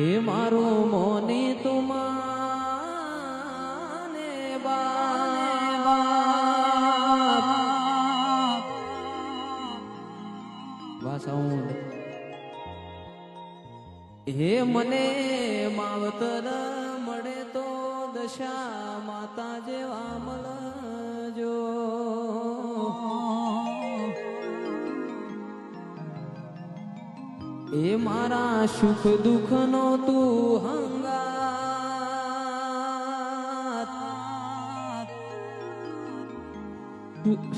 હે મારો મોને તુમાને બાપ વા સાઉન્ડ હે મને માવતર મળે તો દશા માતા જેવા મળજો એ મારા સુખ દુઃખ નો તું હંગાત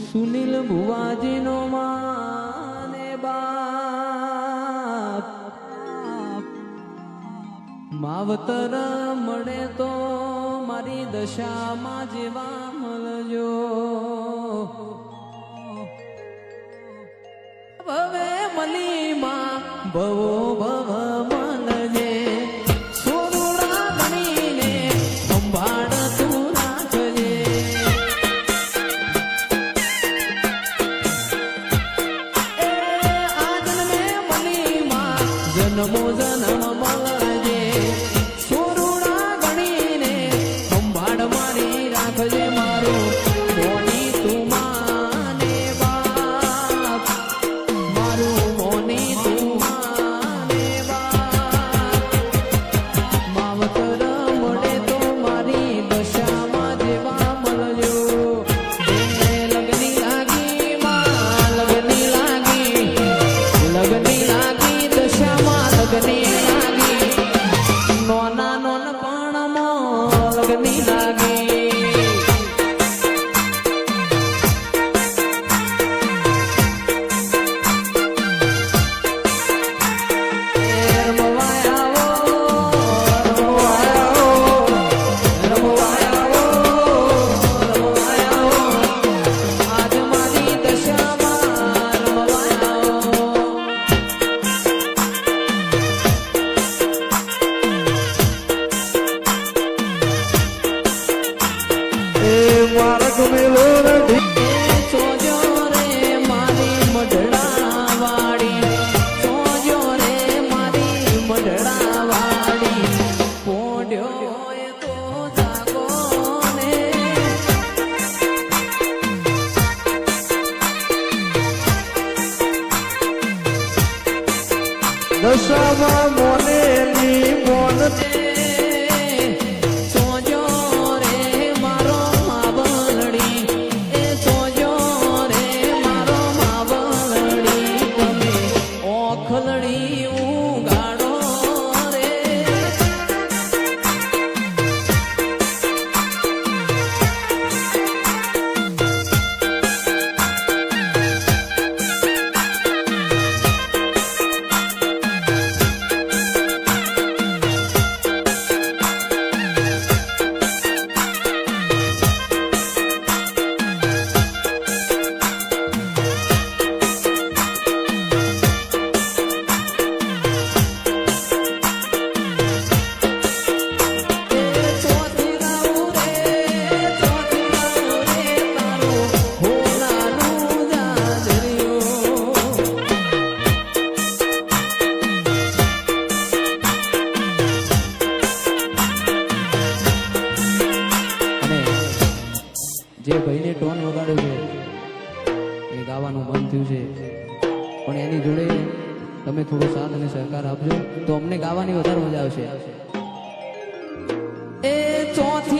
સુનિલ ભુવાજી નો માને બાપ માવતર મળે તો મારી દશામાં જેવા મળજો ભવે મલીમાં ભવો ભવ મનજે સોરુડા બનીને સંભાળ તું રાખજે એ આ જન્મે મલીમાં જન્મો જન્મ મળજે સોરુડા બનીને સંભાળ મારી રાખજે મારું મોની તું માને બાપ મારું મોની તું માને બાપ માવતર મળે તો મારી દશામાં જેવા મળજો લગની લાગી માં લગની લાગી દશામાં લગની લાગી નોના નોન પણ લગની લાગી દશામાં મોનેલી મોન સોજો રે મારો માવલડી એ સોજો રે મારો માવલડી તમે ઓખલડી ઉગાડો રે જે ભાઈને ટોન વગાડ્યો છે એ ગાવાનું બંધ થયું છે પણ એની જોડે તમે થોડો સાથ અને સહકાર આપજો તો અમને ગાવાની વધારે મજા આવશે એ ચોથ